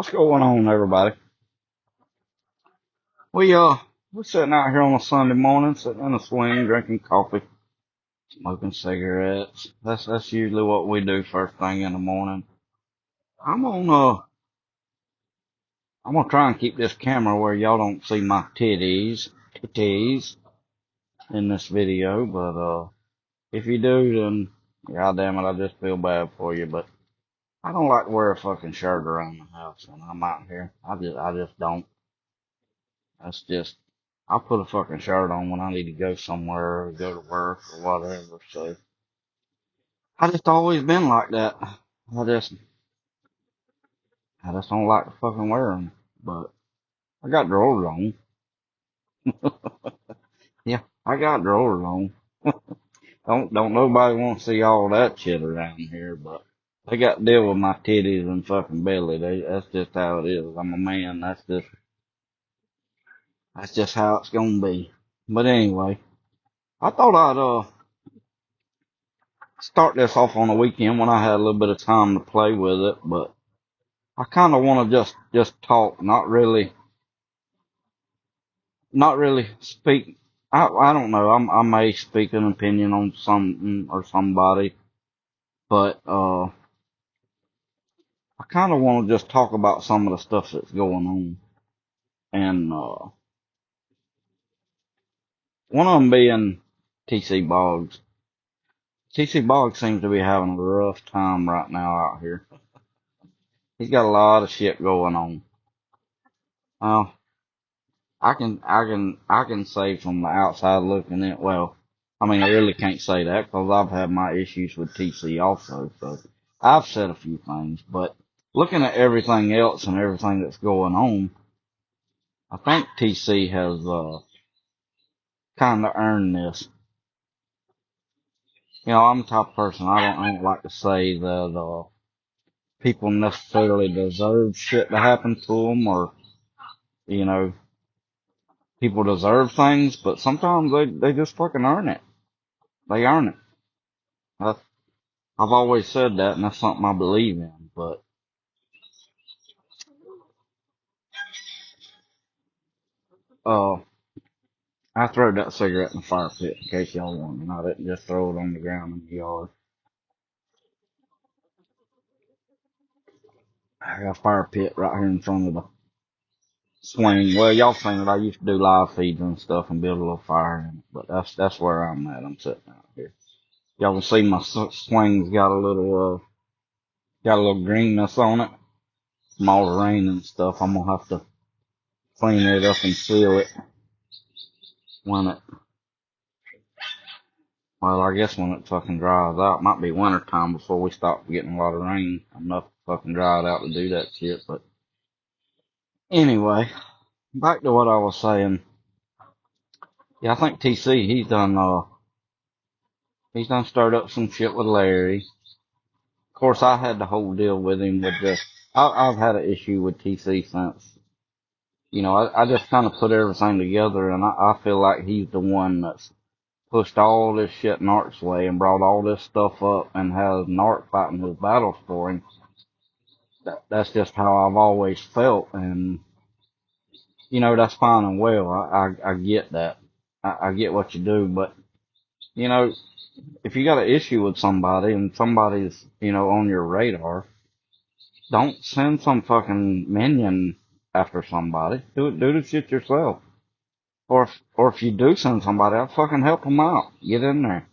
What's going on, everybody? We we're sitting out here on a Sunday morning, sitting in a swing, drinking coffee, smoking cigarettes. That's usually what we do first thing in the morning. I'm on I'm gonna try and keep this camera where y'all don't see my titties in this video, but if you do, then god damn it, I just feel bad for you. But I don't like to wear a fucking shirt around the house when I'm out here. I just don't. That's just, I put a fucking shirt on when I need to go somewhere or go to work or whatever. So I just always been like that. I just, I just don't like to fucking wear them. But I got drawers on. Yeah, I got drawers on. Don't nobody want to see all that shit around here, but they got to deal with my titties and fucking belly. That's just how it is. I'm a man. That's just how it's gonna be. But anyway, I thought I'd start this off on the weekend when I had a little bit of time to play with it, but I kind of want to just talk, not really speak. I don't know. I may speak an opinion on something or somebody, but I kind of want to just talk about some of the stuff that's going on, and one of them being TC Boggs. TC Boggs seems to be having a rough time right now out here. He's got a lot of shit going on. Well, I can say from the outside looking in. Well, I mean, I really can't say that because I've had my issues with TC also. So I've said a few things, but looking at everything else and everything that's going on, I think TC has kind of earned this. You know, I'm the type of person I don't like to say that people necessarily deserve shit to happen to them, or you know, people deserve things, but sometimes they just fucking earn it. They earn it. That's I've always said that, and that's something I believe in. But uh, I threw that cigarette in the fire pit in case y'all wondering. I didn't just throw it on the ground in the yard. I got a fire pit right here in front of the swing. Well, y'all seen it. I used to do live feeds and stuff and build a little fire in it. But that's where I'm at. I'm sitting out here. Y'all can see my swing's got a little greenness on it from all the rain and stuff. I'm gonna have to clean it up and seal it when it well, I guess when it fucking dries out, might be winter time before we start getting a lot of rain. Enough fucking dried out to do that shit. But anyway, back to what I was saying. Yeah, I think TC he's done stirred up some shit with Larry. Of course, I had the whole deal with him with I've had an issue with TC since. You know, I just kind of put everything together, and I feel like he's the one that's pushed all this shit Narc's way and brought all this stuff up and has Narc fighting his battles for him. That's just how I've always felt, and you know that's fine and well. I get that. I get what you do, but you know if you got an issue with somebody and somebody's on your radar, don't send some fucking minion after somebody. Do the shit yourself. Or if you do send somebody out, fucking help them out. Get in there.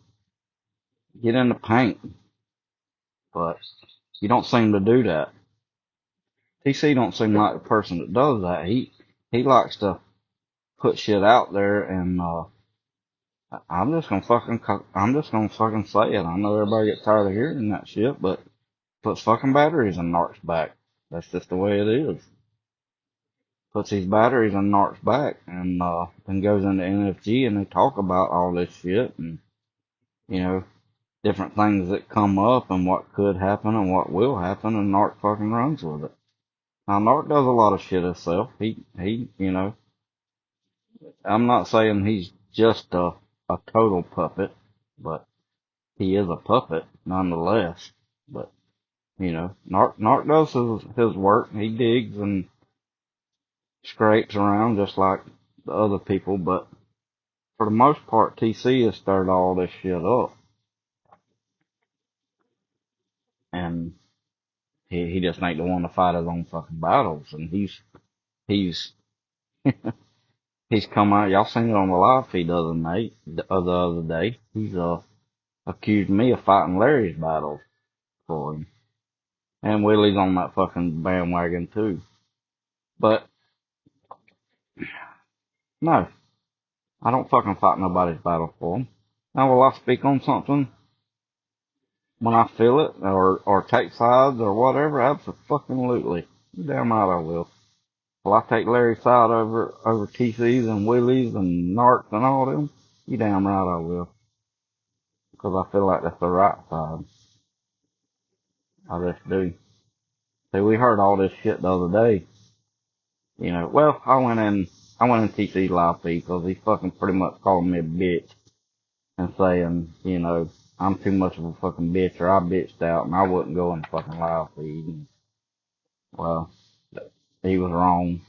Get in the paint. But you don't seem to do that. TC don't seem like the person that does that. He likes to put shit out there, and I'm just gonna fucking say it. I know everybody gets tired of hearing that shit, but puts fucking batteries in Narc's back. That's just the way it is. Puts these batteries in Narc's back, and then goes into NFG, and they talk about all this shit, and you know different things that come up, and what could happen, and what will happen, and Narc fucking runs with it. Now Narc does a lot of shit himself. He, I'm not saying he's just a total puppet, but he is a puppet nonetheless. But You know, Narc does his work. He digs and scrapes around just like the other people, but for the most part, TC has stirred all this shit up. And he just ain't the one to fight his own fucking battles. And he's, he's come out, y'all seen it on the live feed the other day. He's, accused me of fighting Larry's battles for him. And Willie's on that fucking bandwagon too. But, no, I don't fucking fight nobody's battle for him. Now, will I speak on something when I feel it, or take sides, or whatever? Absolutely. Damn right I will. Will I take Larry's side over TC's and Willie's and Narcs and all them? You damn right I will. Because I feel like that's the right side. I just do. See, we heard all this shit the other day. You know, well, I went in TC's live feed because he fucking pretty much calling me a bitch and saying, you know, I'm too much of a fucking bitch, or I bitched out and I wouldn't go in the fucking live feed. And, well, he was wrong.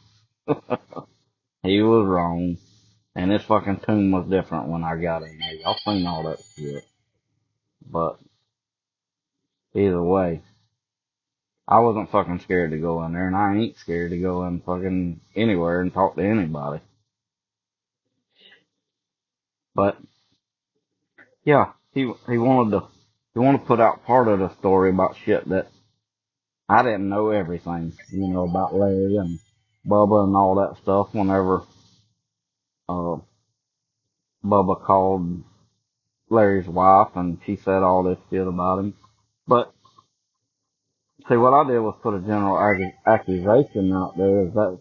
He was wrong. And his fucking tune was different when I got in there. Y'all seen all that shit. But either way, I wasn't fucking scared to go in there, and I ain't scared to go in fucking anywhere and talk to anybody. But yeah, he wanted to put out part of the story about shit that I didn't know everything, you know, about Larry and Bubba and all that stuff. Whenever uh Bubba called Larry's wife and she said all this shit about him, but see, what I did was put a general accusation out there. Is that's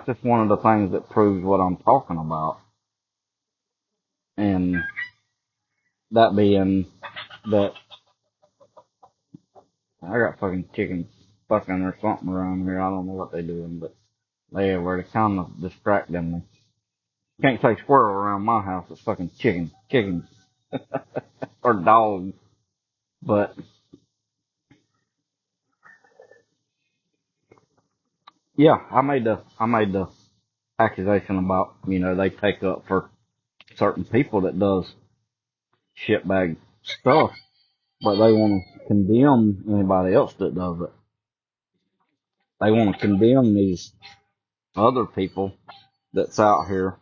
just one of the things that proves what I'm talking about, and that being that I got fucking chickens fucking or something around here. I don't know what they're doing, but they everywhere. They're kind of distracting me. Can't say squirrel around my house. It's fucking chickens or dogs. But yeah, I made the accusation about, you know, they take up for certain people that does shitbag stuff, but they want to condemn anybody else that does it. They want to condemn these other people that's out here,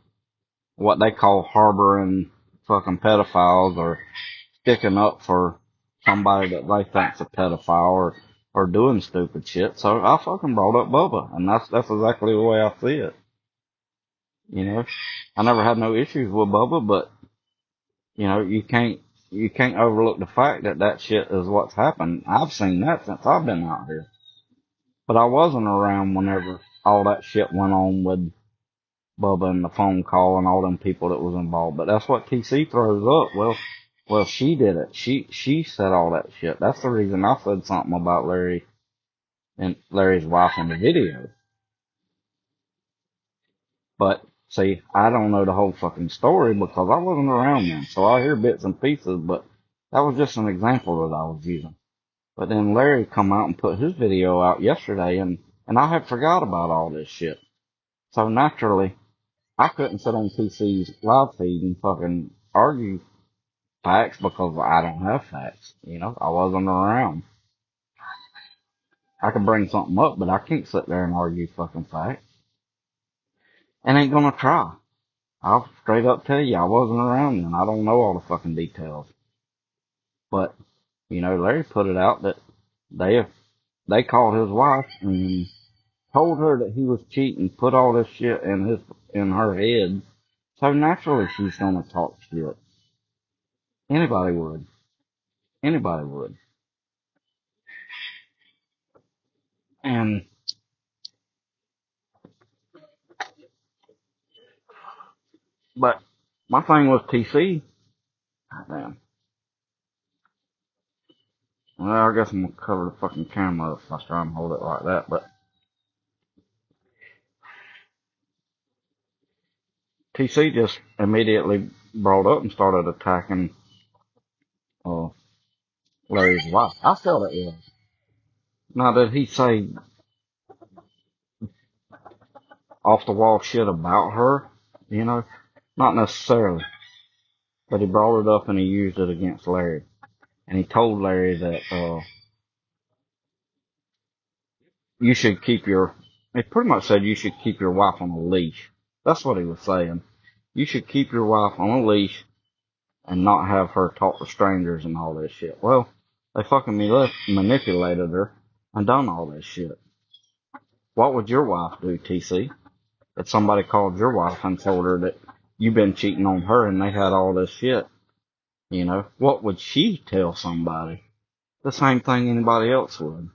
what they call harboring fucking pedophiles or sticking up for somebody that they think's a pedophile or doing stupid shit. So I fucking brought up Bubba, and that's exactly the way I see it. You know, I never had no issues with Bubba, but you know, you can't overlook the fact that that shit is what's happened. I've seen that since I've been out here. But I wasn't around whenever all that shit went on with Bubba and the phone call and all them people that was involved. But that's what TC throws up. Well, she did it. She said all that shit. That's the reason I said something about Larry and Larry's wife in the video. But see, I don't know the whole fucking story because I wasn't around then. So I hear bits and pieces, but that was just an example that I was using. But then Larry come out and put his video out yesterday, and I had forgot about all this shit. So naturally, I couldn't sit on TC's live feed and fucking argue facts because I don't have facts. You know, I wasn't around. I can bring something up, but I can't sit there and argue fucking facts. And ain't gonna try. I'll straight up tell you I wasn't around then. I don't know all the fucking details. But, you know, Larry put it out that they they called his wife and told her that he was cheating, put all this shit in her head. So naturally she's gonna talk shit. Anybody would. Anybody would. And but my thing was TC. Damn. Well, I guess I'm gonna cover the fucking camera if I try and hold it like that. But TC just immediately brought up and started attacking Larry's wife. I felt it was. Now, did he say off the wall shit about her? You know, not necessarily. But he brought it up and he used it against Larry. And he told Larry that, you should keep your, he pretty much said you should keep your wife on a leash. That's what he was saying. You should keep your wife on a leash and not have her talk to strangers and all this shit. Well, they fucking manipulated her and done all this shit. What would your wife do, TC? If somebody called your wife and told her that you've been cheating on her and they had all this shit, you know, what would she tell somebody? The same thing anybody else would.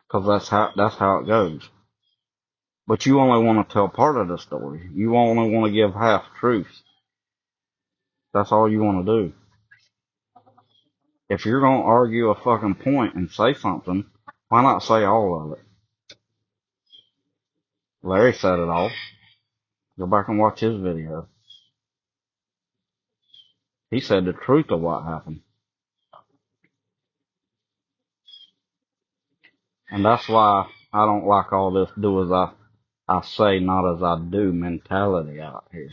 Cause that's how it goes. But you only want to tell part of the story. You only want to give half truth. That's all you want to do. If you're going to argue a fucking point and say something, why not say all of it? Larry said it all. Go back and watch his video. He said the truth of what happened. And that's why I don't like all this do as I say, not as I do mentality out here.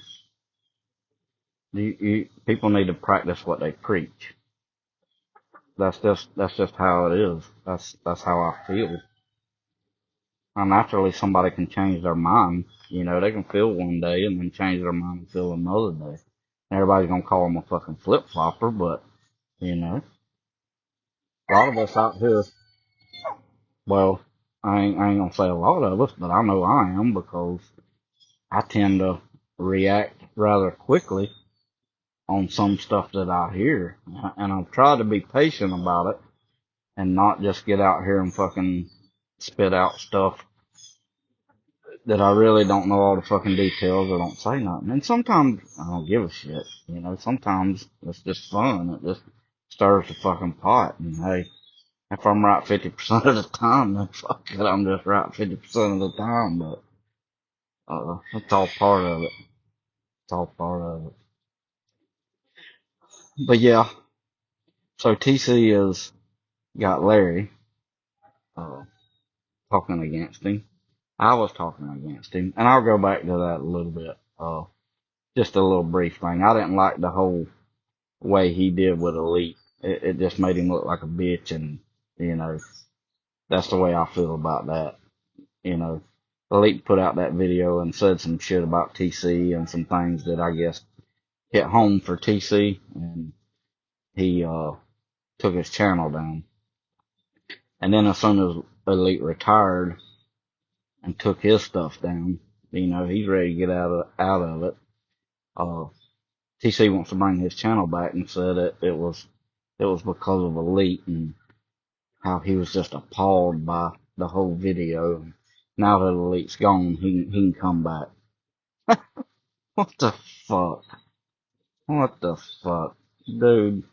People need to practice what they preach. That's just how it is. That's how I feel. Now, naturally, somebody can change their mind. You know, they can feel one day and then change their mind and feel another day. Everybody's gonna call them a fucking flip-flopper, but, you know, a lot of us out here, well, I ain't gonna say a lot of us, but I know I am because I tend to react rather quickly on some stuff that I hear. And I've tried to be patient about it and not just get out here and fucking spit out stuff that I really don't know all the fucking details or don't say nothing. And sometimes I don't give a shit. You know, sometimes it's just fun. It just stirs the fucking pot. And hey, if I'm right 50% of the time, then fuck it, I'm just right 50% of the time. But, it's all part of it. It's all part of it. But yeah, so TC has got Larry, uh, talking against him. I was talking against him. And I'll go back to that a little bit. Just a little brief thing. I didn't like the whole way he did with Elite. It just made him look like a bitch, and, you know, that's the way I feel about that. You know, Elite put out that video and said some shit about TC and some things that I guess hit home for TC, and he, took his channel down. And then as soon as Elite retired and took his stuff down, you know, he's ready to get out of it. TC wants to bring his channel back and said it was because of Elite and how he was just appalled by the whole video. Now that Elite's gone, he can come back. What the fuck? What the fuck? Dude.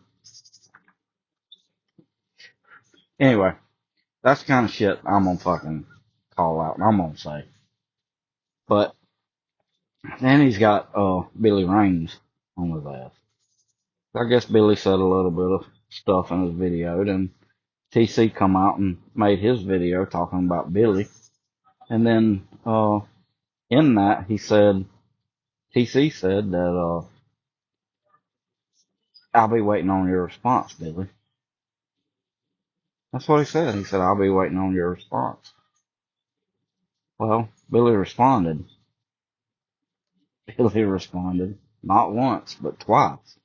Anyway, that's the kind of shit I'm gonna fucking call out and I'm gonna say. But then he's got Billy Raines on his ass. I guess Billy said a little bit of stuff in his video, then TC come out and made his video talking about Billy. And then in that he said, TC said that I'll be waiting on your response, Billy. That's what he said. He said, I'll be waiting on your response. Well, Billy responded. Billy responded. Not once, but twice.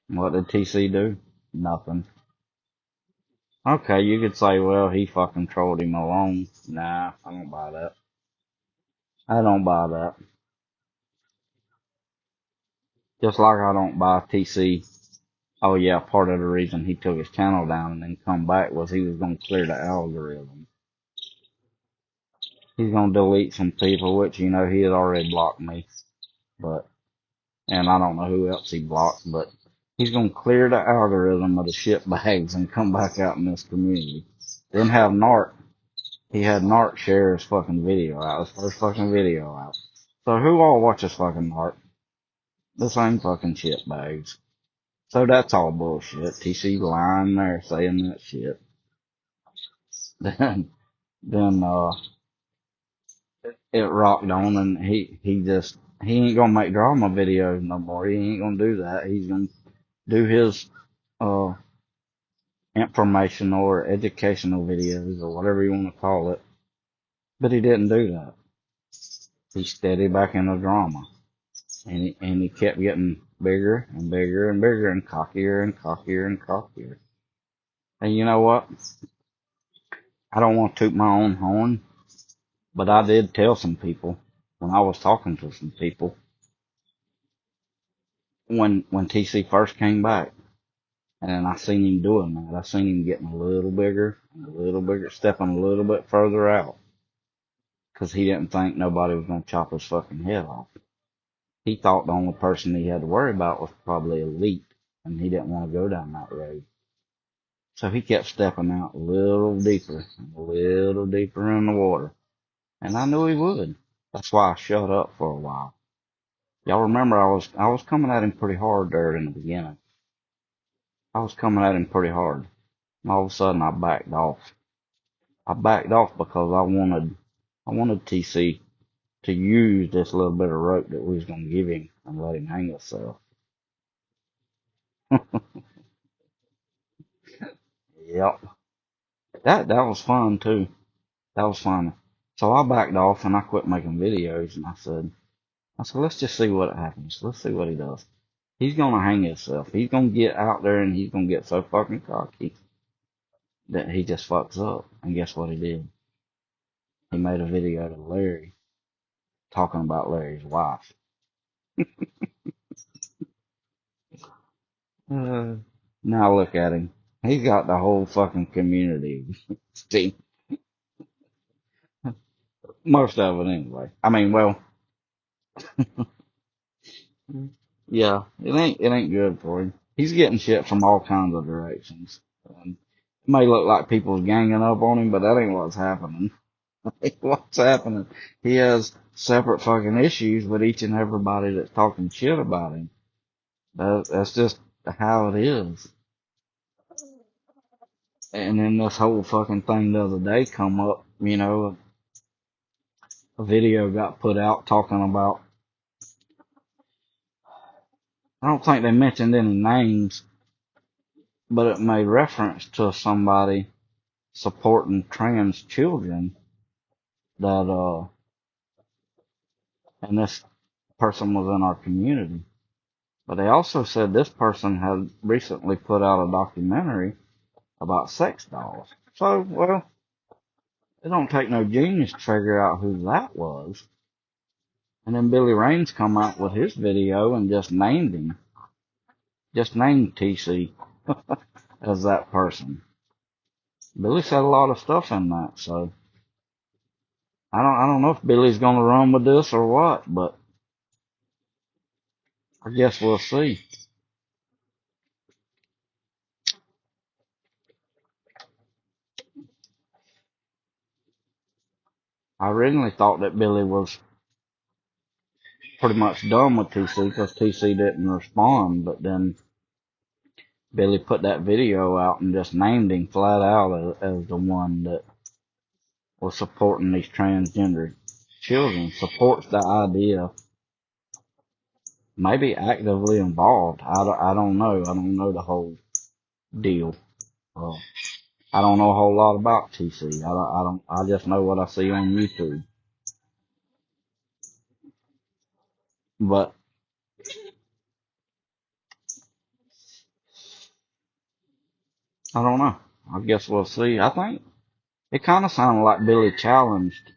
What did TC do? Nothing. Okay, you could say, well, he fucking trolled him alone. Nah, I don't buy that. I don't buy that. Just like I don't buy TC. Oh yeah, part of the reason he took his channel down and then come back was he was going to clear the algorithm. He's going to delete some people, which, you know, he had already blocked me. But, and I don't know who else he blocked, but he's going to clear the algorithm of the shit bags and come back out in this community. Then have Nart, he had Nart share his fucking video out, his first fucking video out. So who all watches fucking Nart? The same fucking shit bags. So that's all bullshit. TC lying there saying that shit. Then, then, it rocked on and he ain't gonna make drama videos no more. He ain't gonna do that. He's gonna do his, uh, informational or educational videos or whatever you want to call it. But he didn't do that. He steady back in the drama. And he kept getting bigger and bigger and bigger and cockier and cockier and cockier. And you know what? I don't want to toot my own horn, but I did tell some people when I was talking to some people when TC first came back, and then I seen him doing that. I seen him getting a little bigger, stepping a little bit further out, because he didn't think nobody was gonna chop his fucking head off. He thought the only person he had to worry about was probably Elite, and he didn't want to go down that road. So he kept stepping out a little deeper in the water. And I knew he would. That's why I shut up for a while. Y'all remember I was coming at him pretty hard there in the beginning. I was coming at him pretty hard. And all of a sudden I backed off. I backed off because I wanted TC to use this little bit of rope that we was gonna give him and let him hang himself. Yep. That was fun too. That was fun. So I backed off and I quit making videos and I said, let's just see what happens. Let's see what he does. He's gonna hang himself. He's gonna get out there and he's gonna get so fucking cocky that he just fucks up. And guess what he did? He made a video to Larry talking about Larry's wife. Uh, now look at him. He's got the whole fucking community. See, most of it anyway. I mean, well, yeah, it ain't good for him. He's getting shit from all kinds of directions. It may look like people's ganging up on him, but that ain't what's happening. What's happening? He has separate fucking issues with each and everybody that's talking shit about him. That's just how it is. And then this whole fucking thing the other day come up, you know, a video got put out talking about, I don't think they mentioned any names, but it made reference to somebody supporting trans children that, and this person was in our community. But they also said this person had recently put out a documentary about sex dolls. So, well, it don't take no genius to figure out who that was. And then Billy Raines come out with his video and just named him. Just named TC as that person. Billy said a lot of stuff in that, so I don't know if Billy's gonna run with this or what, but I guess we'll see. I originally thought that Billy was pretty much done with TC because TC didn't respond, but then Billy put that video out and just named him flat out as the one that was supporting these transgender children, supports the idea, maybe actively involved. I don't know. I don't know the whole deal. Uh, I don't know a whole lot about TC. I just know what I see on YouTube. But I don't know. I guess we'll see. I think it kind of sounded like Billy challenged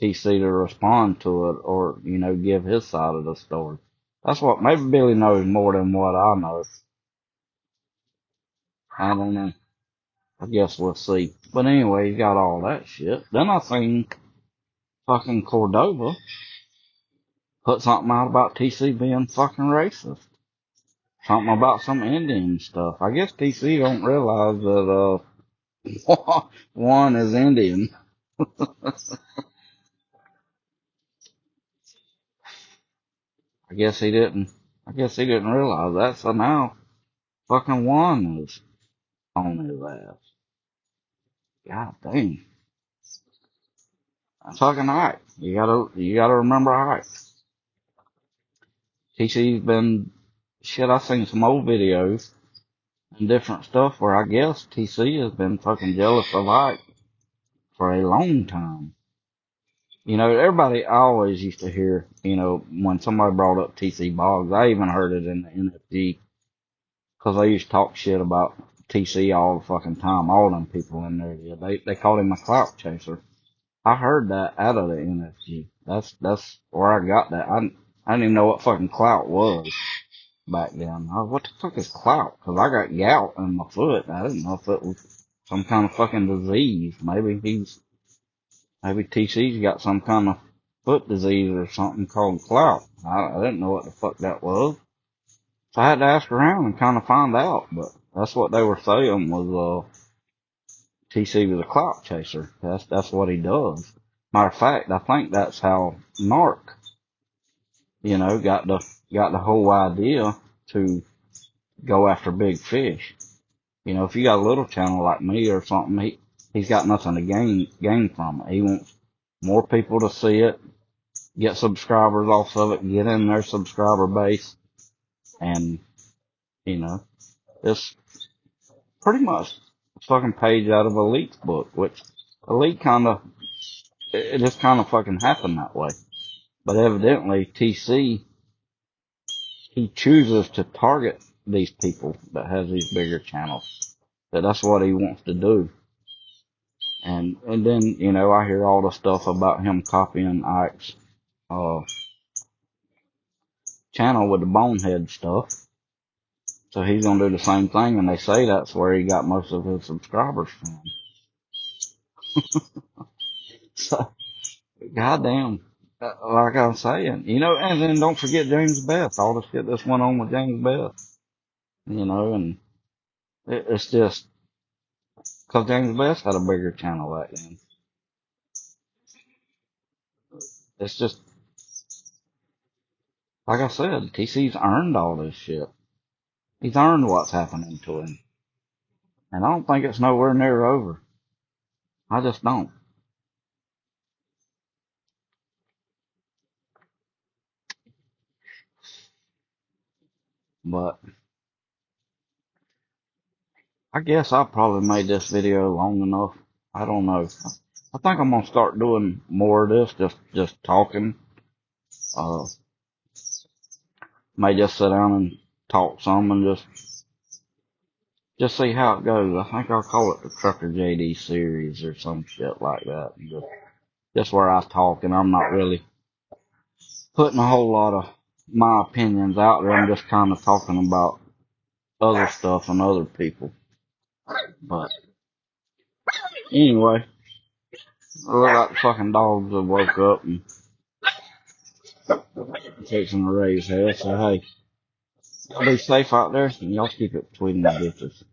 TC to respond to it or, you know, give his side of the story. That's what, maybe Billy knows more than what I know. I don't know. I guess we'll see. But anyway, he got all that shit. Then I seen fucking Cordova put something out about TC being fucking racist. Something about some Indian stuff. I guess TC don't realize that, one is Indian. I guess he didn't realize that. So now Fucking one is on his ass. God damn. That's fucking Ike. You gotta remember Ike. TC's been, shit, I've seen some old videos and different stuff where I guess TC has been fucking jealous of Ike for a long time. You know, everybody always used to hear, you know, when somebody brought up TC Boggs, I even heard it in the NFG, cause they used to talk shit about TC all the fucking time, all them people in there. Yeah, they called him a clout chaser. I heard that out of the NFG. That's where I got that. I didn't even know what fucking clout was back then. What the fuck is clout? Cause I got gout in my foot. I didn't know if it was some kind of fucking disease. Maybe TC's got some kind of foot disease or something called clout. I didn't know what the fuck that was. So I had to ask around and kind of find out, but that's what they were saying was, TC was a clout chaser. That's what he does. Matter of fact, I think that's how Narc, you know, got the whole idea to go after big fish. You know, if you got a little channel like me or something, he's got nothing to gain from it. He wants more people to see it, get subscribers off of it, get in their subscriber base, and, you know, it's pretty much a fucking page out of Elite's book, which Elite it just kind of fucking happened that way. But evidently, TC, he chooses to target these people that have these bigger channels. That's what he wants to do. And then, you know, I hear all the stuff about him copying Ike's, channel with the bonehead stuff. So he's gonna do the same thing, and they say that's where he got most of his subscribers from. So, goddamn, like I was saying, you know, and then don't forget James Best, all the shit that's went on with James Best, you know, and it's just, cause James Best had a bigger channel back then. It's just, like I said, TC's earned all this shit. He's earned what's happening to him. And I don't think it's nowhere near over. I just don't. But I guess I probably made this video long enough. I don't know. I think I'm gonna start doing more of this, just talking. Uh, may just sit down and talk some and just see how it goes. I think I'll call it the Trucker-JD series or some shit like that. Just where I talk and I'm not really putting a whole lot of my opinions out there. I'm just kind of talking about other stuff and other people. But anyway, I look like the fucking dogs have woke up and fixing to raise hell. So hey, y'all be safe out there and y'all keep it between the ditches.